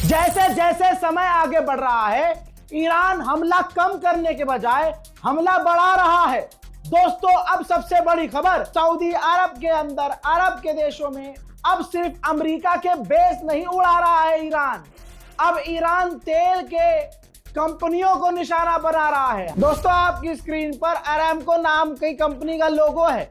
जैसे जैसे समय आगे बढ़ रहा है, ईरान हमला कम करने के बजाय हमला बढ़ा रहा है। दोस्तों, अब सबसे बड़ी खबर, सऊदी अरब के अंदर, अरब के देशों में अब सिर्फ अमेरिका के बेस नहीं उड़ा रहा है ईरान, अब ईरान तेल के कंपनियों को निशाना बना रहा है। दोस्तों, आपकी स्क्रीन पर अरामको नाम की कंपनी का लोगो है,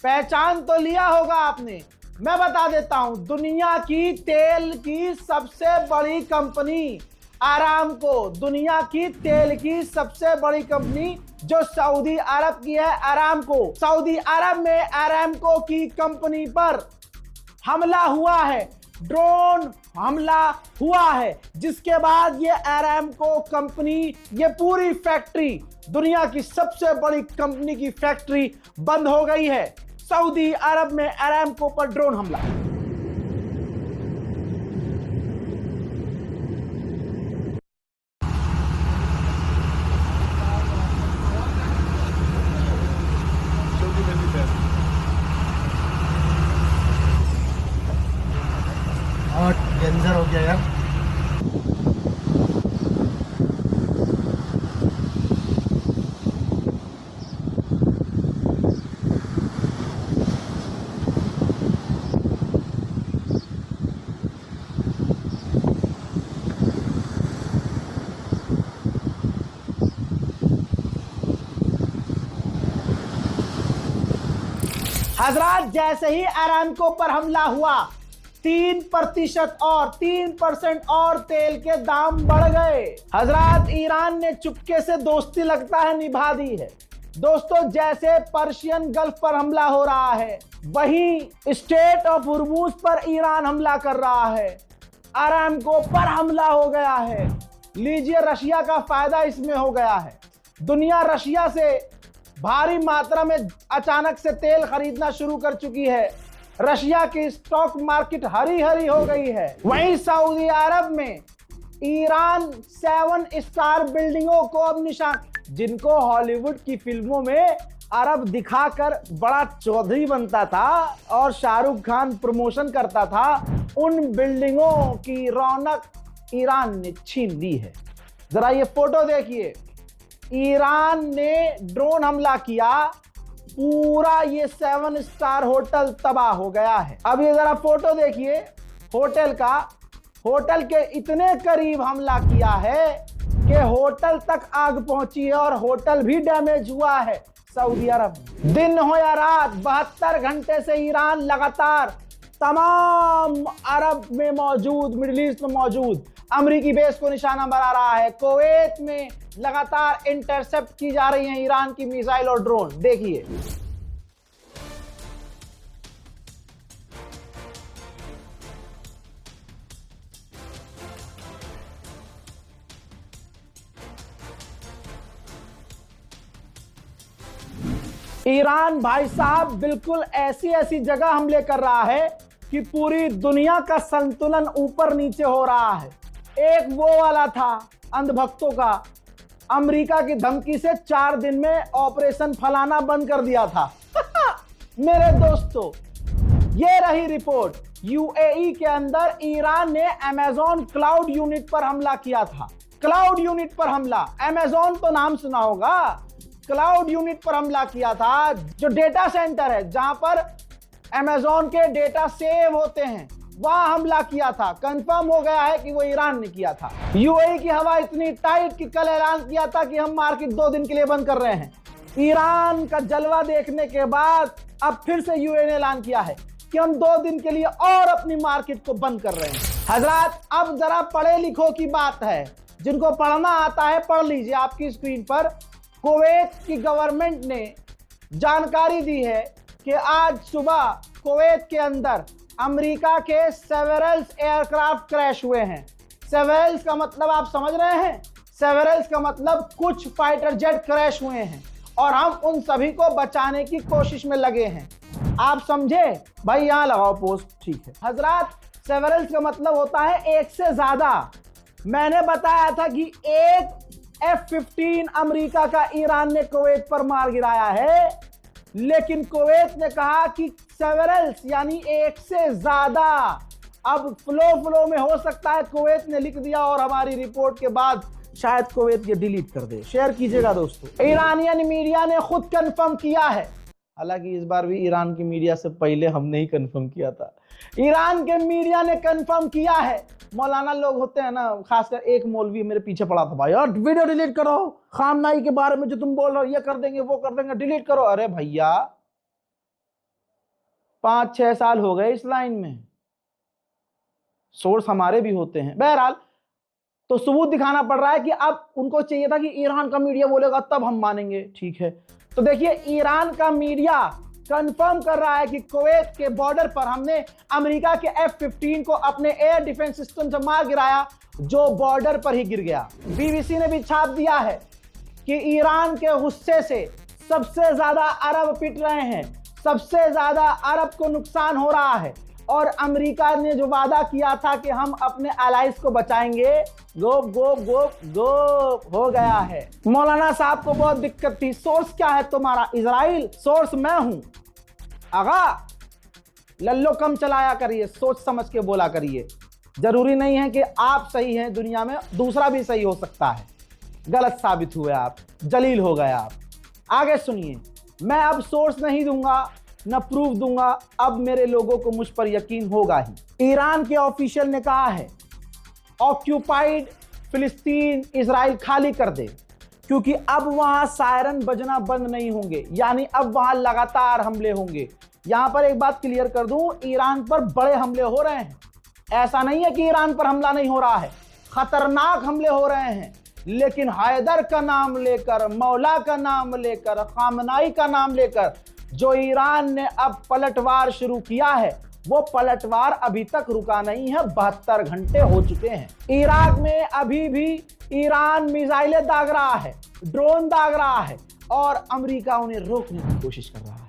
पहचान तो लिया होगा आपने। मैं बता देता हूं, दुनिया की तेल की सबसे बड़ी कंपनी अरामको, दुनिया की तेल की सबसे बड़ी कंपनी जो सऊदी अरब की है, अरामको। सऊदी अरब में अरामको की कंपनी पर हमला हुआ है, ड्रोन हमला हुआ है, जिसके बाद ये अरामको कंपनी, ये पूरी फैक्ट्री, दुनिया की सबसे बड़ी कंपनी की फैक्ट्री बंद हो गई है। सऊदी अरब में अरामको पर ड्रोन हमला। और डेंजर हो गया यार। हजरात, जैसे ही अरामको पर हमला हुआ, 3% और 3% और तेल के दाम बढ़ गए। हजरात, ईरान ने चुपके से दोस्ती लगता है निभा दी है। दोस्तों, जैसे पर्शियन गल्फ पर हमला हो रहा है, वहीं स्टेट ऑफ हुर्मुज पर ईरान हमला कर रहा है, अरामको पर हमला हो गया है। लीजिए, रशिया का फायदा इसमें हो गया है। दुनिया रशिया से भारी मात्रा में अचानक से तेल खरीदना शुरू कर चुकी है। रशिया की स्टॉक मार्केट हरी हरी हो गई है। वहीं सऊदी अरब में ईरान 7 स्टार बिल्डिंगों को अब निशान, जिनको हॉलीवुड की फिल्मों में अरब दिखाकर बड़ा चौधरी बनता था और शाहरुख खान प्रमोशन करता था, उन बिल्डिंगों की रौनक ईरान ने छीन ली है। जरा ये फोटो देखिए, ईरान ने ड्रोन हमला किया, पूरा ये 7 स्टार होटल तबाह हो गया है। अब ये जरा फोटो देखिए होटल का, होटल के इतने करीब हमला किया है कि होटल तक आग पहुंची है और होटल भी डैमेज हुआ है। सऊदी अरब, दिन हो या रात, 72 घंटे से ईरान लगातार तमाम अरब में मौजूद, मिडिल ईस्ट में मौजूद अमेरिकी बेस को निशाना बना रहा है। कुवैत में लगातार इंटरसेप्ट की जा रही हैं ईरान की मिसाइल और ड्रोन। देखिए, ईरान भाई साहब बिल्कुल ऐसी ऐसी जगह हमले कर रहा है कि पूरी दुनिया का संतुलन ऊपर नीचे हो रहा है। एक वो वाला था अंधभक्तों का, अमेरिका की धमकी से 4 दिन में ऑपरेशन फलाना बंद कर दिया था। मेरे दोस्तों, ये रही रिपोर्ट। यूएई के अंदर ईरान ने अमेज़न क्लाउड यूनिट पर हमला किया था। क्लाउड यूनिट पर हमला, अमेज़न तो नाम सुना होगा, क्लाउड यूनिट पर हमला किया था, जो डेटा सेंटर है जहां पर अमेज़न के डेटा सेव होते हैं, वहां हमला किया था। कंफर्म हो गया है कि वो ईरान ने किया था। यूएई की हवा इतनी टाइट कि कल ऐलान किया था कि हम मार्केट 2 दिन के लिए बंद कर रहे हैं। ईरान का जलवा देखने के बाद अब फिर से यूएई ने ऐलान किया है कि हम 2 दिन के लिए और अपनी मार्केट को बंद कर रहे हैं। हजरात, अब जरा पढ़े लिखों की बात है, जिनको पढ़ना आता है पढ़ लीजिए। आपकी स्क्रीन पर कुवैत की गवर्नमेंट ने जानकारी दी है कि आज सुबह कुवैत के अंदर अमेरिका के सेवेरल्स एयरक्राफ्ट क्रैश हुए हैं। सेवेरल्स का मतलब आप समझ रहे हैं? सेवेरल्स का मतलब कुछ फाइटर जेट क्रैश हुए हैं और हम उन सभी को बचाने की कोशिश में लगे हैं। आप समझे भाई? यहां लगाओ पोस्ट, ठीक है। हजरात, सेवेरल्स का मतलब होता है एक से ज्यादा। मैंने बताया था कि एक F-15 अमेरिका का ईरान ने कुवैत पर मार गिराया है, लेकिन कुवैत ने कहा कि सेवेरल्स यानी एक से ज्यादा अब फ्लो में हो सकता है कुवैत ने लिख दिया और हमारी रिपोर्ट के बाद शायद कुवैत ये डिलीट कर दे। शेयर कीजिएगा दोस्तों। ईरानियन मीडिया ने खुद कंफर्म किया है, हालांकि इस बार भी ईरान की मीडिया से पहले हमने ही कंफर्म किया था। ईरान के मीडिया ने कंफर्म किया है, मौलाना लोग होते हैं ना, खासकर एक मौलवी मेरे पीछे पड़ा था, भाई यार वीडियो डिलीट करो, खामनाई के बारे में जो तुम बोल रहे हो ये कर देंगे वो कर देंगे, डिलीट करो। अरे भैया 5-6 साल हो गए इस लाइन में, सोर्स हमारे भी होते हैं। बहरहाल तो सबूत दिखाना पड़ रहा है कि अब उनको चाहिए था कि ईरान का मीडिया बोलेगा तब हम मानेंगे, ठीक है। तो देखिए ईरान का मीडिया कंफर्म कर रहा है कि कुवैत के बॉर्डर पर हमने अमेरिका के F-15 को अपने एयर डिफेंस सिस्टम से मार गिराया, जो बॉर्डर पर ही गिर गया। बीबीसी ने भी छाप दिया है कि ईरान के गुस्से से सबसे ज्यादा अरब पिट रहे हैं, सबसे ज्यादा अरब को नुकसान हो रहा है, और अमेरिका ने जो वादा किया था कि हम अपने अलाइज को बचाएंगे, गोप गोप गोप गोप हो गया है। मौलाना साहब को बहुत दिक्कत थी, सोर्स क्या है तुम्हारा? इजराइल। सोर्स मैं हूं। आगा लल्लो कम चलाया करिए, सोच समझ के बोला करिए। जरूरी नहीं है कि आप सही हैं, दुनिया में दूसरा भी सही हो सकता है। गलत साबित हुए आप, जलील हो गए आप। आगे सुनिए, मैं अब सोर्स नहीं दूंगा न प्रूफ दूंगा, अब मेरे लोगों को मुझ पर यकीन होगा ही। ईरान के ऑफिशियल ने कहा है ऑक्यूपाइड फिलिस्तीन इजराइल खाली कर दे, क्योंकि अब वहां सायरन बजना बंद नहीं होंगे, यानी अब वहां लगातार हमले होंगे। यहां पर एक बात क्लियर कर दूं, ईरान पर बड़े हमले हो रहे हैं। ऐसा नहीं है कि ईरान पर हमला नहीं हो रहा है, खतरनाक हमले हो रहे हैं, लेकिन हैदर का नाम लेकर, मौला का नाम लेकर, खामनाई का नाम लेकर जो ईरान ने अब पलटवार शुरू किया है, वो पलटवार अभी तक रुका नहीं है। 72 घंटे हो चुके हैं। इराक में अभी भी ईरान मिसाइलें दाग रहा है, ड्रोन दाग रहा है, और अमेरिका उन्हें रोकने की कोशिश कर रहा है।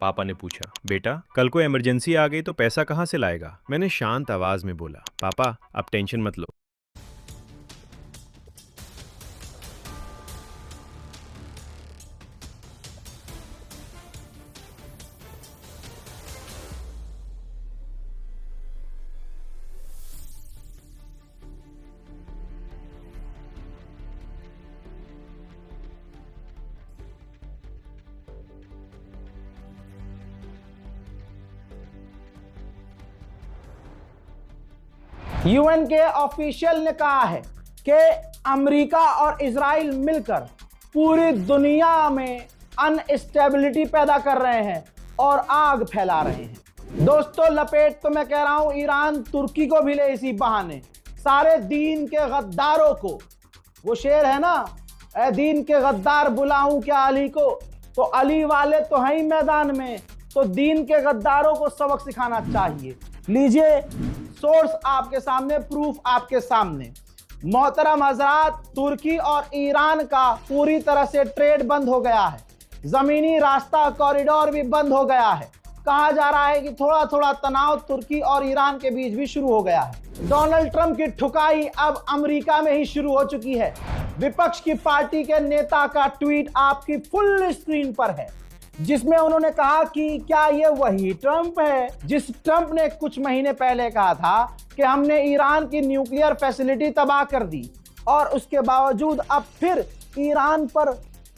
पापा ने पूछा, बेटा कल को इमरजेंसी आ गई तो पैसा कहाँ से लाएगा? मैंने शांत आवाज में बोला, पापा अब टेंशन मत लो। यूएन के ऑफिशियल ने कहा है कि अमेरिका और इजराइल मिलकर पूरी दुनिया में अनस्टेबिलिटी पैदा कर रहे हैं और आग फैला रहे हैं। दोस्तों लपेट तो मैं कह रहा हूं, ईरान तुर्की को भी ले इसी बहाने, सारे दीन के गद्दारों को। वो शेर है ना, ए दीन के गद्दार बुलाऊं क्या अली को, तो अली वाले तो हैं ही मैदान में, तो दीन के गद्दारों को सबक सिखाना चाहिए। लीजिए सोर्स आपके सामने, प्रूफ आपके सामने। मोहतरम हजरात, तुर्की और ईरान का पूरी तरह से ट्रेड बंद हो गया है, जमीनी रास्ता कॉरिडोर भी बंद हो गया है। कहा जा रहा है कि थोड़ा थोड़ा तनाव तुर्की और ईरान के बीच भी शुरू हो गया है। डोनाल्ड ट्रंप की ठुकाई अब अमेरिका में ही शुरू हो चुकी है। विपक्ष की पार्टी के नेता का ट्वीट आपकी फुल स्क्रीन पर है, जिसमें उन्होंने कहा कि क्या ये वही ट्रंप है जिस ट्रंप ने कुछ महीने पहले कहा था कि हमने ईरान की न्यूक्लियर फैसिलिटी तबाह कर दी, और उसके बावजूद अब फिर ईरान पर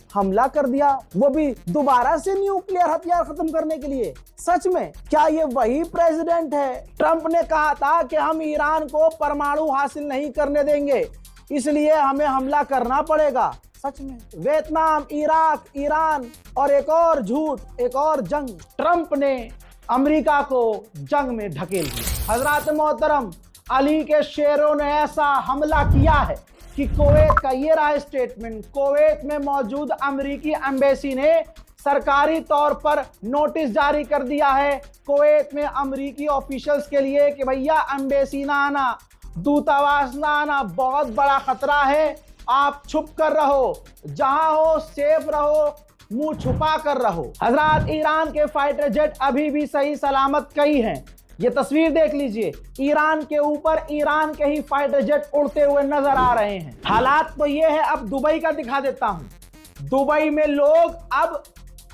हमला कर दिया, वो भी दोबारा से न्यूक्लियर हथियार खत्म करने के लिए। सच में क्या ये वही प्रेसिडेंट है? ट्रंप ने कहा था कि हम ईरान को परमाणु हासिल नहीं करने देंगे, इसलिए हमें हमला करना पड़ेगा। सच में वियतनाम, इराक, ईरान और एक और झूठ, एक और जंग। ट्रंप ने अमेरिका को जंग में ढकेल दिया। हजरात मोहतरम, अली के शेरों ने ऐसा हमला किया है कि कुवैत का ये रहा स्टेटमेंट। कुवैत में मौजूद अमेरिकी एम्बेसी ने सरकारी तौर पर नोटिस जारी कर दिया है कुवैत में अमेरिकी ऑफिशियल्स के लिए कि भैया एम्बेसी ना आना, दूतावास ना आना, बहुत बड़ा खतरा है, आप छुप कर रहो, जहां हो सेफ रहो, मुंह छुपा कर रहो। हजरात, ईरान के फाइटर जेट अभी भी सही सलामत कई हैं, ये तस्वीर देख लीजिए, ईरान के ऊपर ईरान के ही फाइटर जेट उड़ते हुए नजर आ रहे हैं। हालात तो ये है, अब दुबई का दिखा देता हूं। दुबई में लोग अब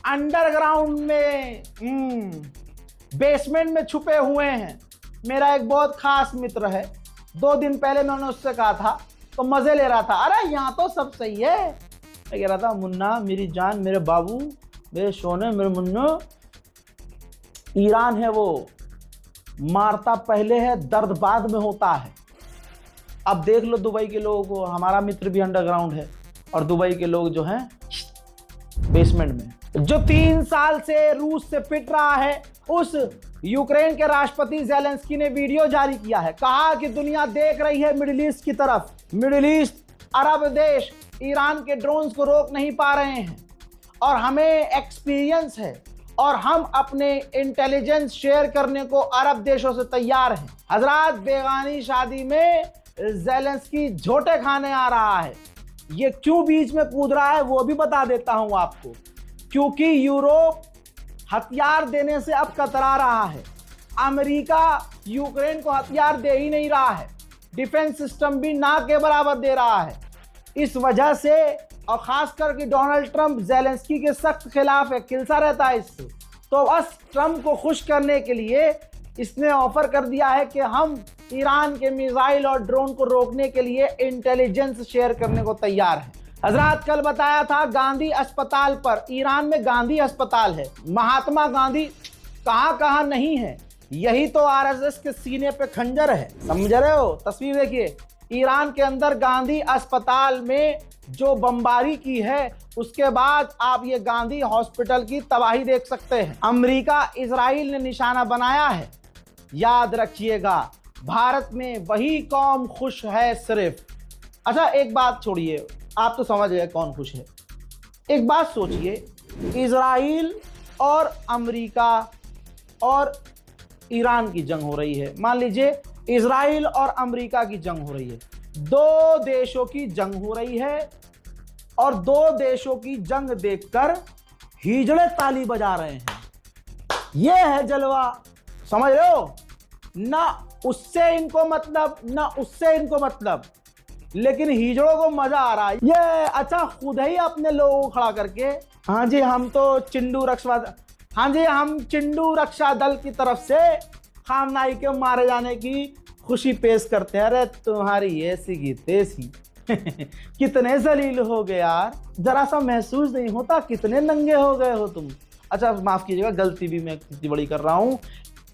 अंडरग्राउंड में बेसमेंट में छुपे हुए हैं। मेरा एक बहुत खास मित्र है, 2 दिन पहले मैंने उससे कहा था, तो मजे ले रहा था, अरे यहाँ तो सब सही है। मैं कह रहा था, मुन्ना मेरी जान, मेरे बाबू, मेरे सोने, मेरे मुन्ना, ईरान है वो मारता पहले है, दर्द बाद में होता है। अब देख लो दुबई के लोगों को, हमारा मित्र भी अंडरग्राउंड है और दुबई के लोग जो हैं बेसमेंट में। जो 3 साल से रूस से पिट रहा है, उस यूक्रेन के राष्ट्रपति ज़ेलेंस्की ने वीडियो जारी किया है। कहा कि दुनिया देख रही है मिडिल ईस्ट की तरफ, मिडिल ईस्ट, अरब देश ईरान के ड्रोन्स को रोक नहीं पा रहे हैं और हमें एक्सपीरियंस है और हम अपने इंटेलिजेंस शेयर करने को अरब देशों से तैयार हैं। हजरात, बेगानी शादी में ज़ेलेंस्की झोटे खाने आ रहा है। ये क्यों बीच में कूद रहा है वो भी बता देता हूं आपको, क्योंकि यूरोप हथियार देने से अब कतरा रहा है। अमेरिका यूक्रेन को हथियार दे ही नहीं रहा है, डिफेंस सिस्टम भी ना के बराबर दे रहा है। इस वजह से, और खासकर कि डोनाल्ड ट्रंप ज़ेलेंस्की के सख्त खिलाफ है, खिलसा रहता है इससे। तो बस ट्रंप को खुश करने के लिए इसने ऑफर कर दिया है कि हम ईरान के मिसाइल और ड्रोन को रोकने के लिए इंटेलिजेंस शेयर करने को तैयार हैं। हजरात, कल बताया था गांधी अस्पताल पर, ईरान में गांधी अस्पताल है, महात्मा गांधी कहाँ कहाँ नहीं है। यही तो आरएसएस के सीने पे खंजर है, समझ रहे हो। तस्वीर देखिए, ईरान के अंदर गांधी अस्पताल में जो बमबारी की है, उसके बाद आप ये गांधी हॉस्पिटल की तबाही देख सकते हैं। अमेरिका इजराइल ने निशाना बनाया है। याद रखिएगा, भारत में वही कौम खुश है सिर्फ। अच्छा, एक बात छोड़िए, आप तो समझ गए कौन खुश है। एक बात सोचिए, इजराइल और अमेरिका और ईरान की जंग हो रही है। मान लीजिए इजराइल और अमेरिका की जंग हो रही है, 2 देशों की जंग हो रही है और 2 देशों की जंग देखकर हिजड़े ताली बजा रहे हैं। यह है जलवा, समझ रहे हो ना। उससे इनको मतलब, ना उससे इनको मतलब, लेकिन हिजड़ों को मजा आ रहा है। ये अच्छा, खुद ही अपने लोगों को खड़ा करके, हाँ जी हम तो चिंडू रक्षा दल की तरफ से खामनाई के मारे जाने की खुशी पेश करते हैं। अरे तुम्हारी ऐसी की तैसी कितने जलील हो गए यार, जरा सा महसूस नहीं होता कितने नंगे हो गए हो तुम। अच्छा माफ कीजिएगा, गलती भी मैं कितनी बड़ी कर रहा हूं।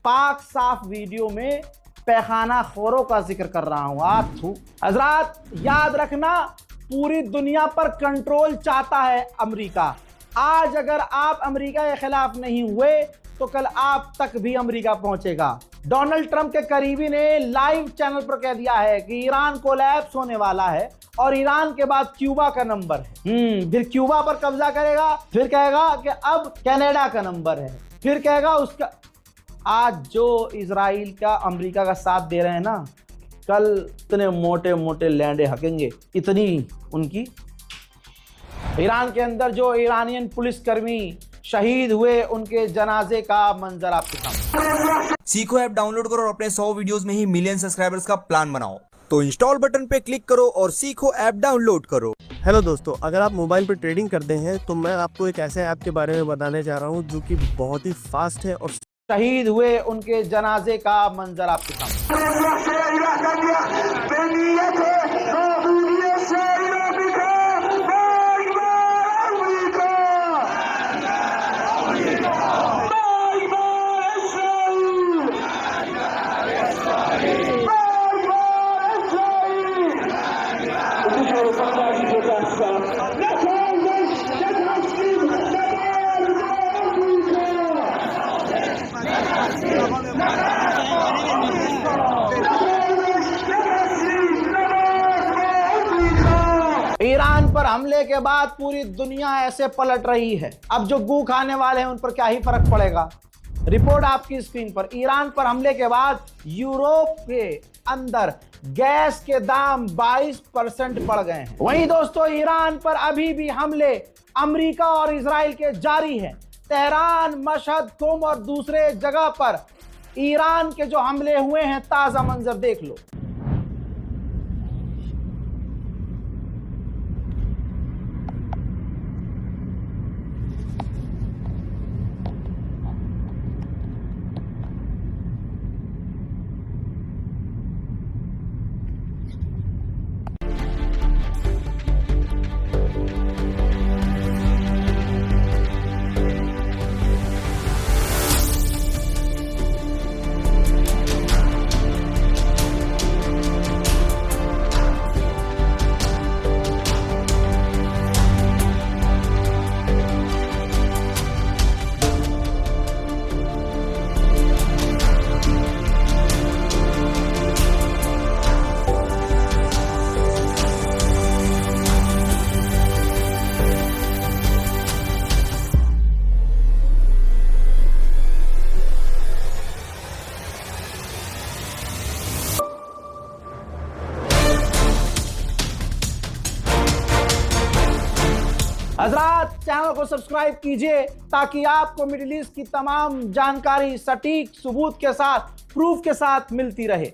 पाक साफ वीडियो में पैखाना खोरों का जिक्र कर रहा हूं। हजरात, याद रखना, पूरी दुनिया पर कंट्रोल चाहता है अमेरिका। आज अगर आप अमेरिका के खिलाफ नहीं हुए तो कल आप तक भी अमेरिका पहुंचेगा। डोनाल्ड ट्रंप के करीबी ने लाइव चैनल पर कह दिया है कि ईरान कोलैप्स होने वाला है और ईरान के बाद क्यूबा का नंबर है। फिर क्यूबा पर कब्जा करेगा, फिर कहेगा कि अब कनाडा का नंबर है, फिर कहेगा उसका। आज जो इजराइल का अमेरिका का साथ दे रहे हैं ना, कल इतने मोटे मोटे लैंडे हकेंगे, इतनी उनकी। ईरान के अंदर जो ईरानियन पुलिसकर्मी शहीद हुए, उनके जनाजे का मंजर आपके सामने। सीखो ऐप डाउनलोड करो और अपने 100 वीडियोस में ही मिलियन सब्सक्राइबर्स का प्लान बनाओ। तो इंस्टॉल बटन पे क्लिक करो और सीखो ऐप डाउनलोड करो। हेलो दोस्तों, अगर आप मोबाइल पर ट्रेडिंग करते हैं तो मैं आपको एक ऐसे ऐप के बारे में बताने जा रहा हूं जो कि बहुत ही फास्ट है और शहीद हुए, उनके जनाजे का मंजर आपके सामने। ईरान पर हमले के बाद पूरी दुनिया ऐसे पलट रही है। अब जो गू खाने वाले हैं उन पर क्या ही फर्क पड़ेगा। रिपोर्ट आपकी स्क्रीन पर। ईरान पर हमले के बाद यूरोप के अंदर गैस के दाम 22% बढ़ गए हैं। वहीं दोस्तों, ईरान पर अभी भी हमले अमेरिका और इजराइल के जारी हैं। तेहरान, मशहद, कुम और दूसरे जगह पर ईरान के जो हमले हुए हैं, ताजा मंजर देख लो। हजरात, चैनल को सब्सक्राइब कीजिए ताकि आपको मिडिल ईस्ट की तमाम जानकारी सटीक सबूत के साथ, प्रूफ के साथ मिलती रहे।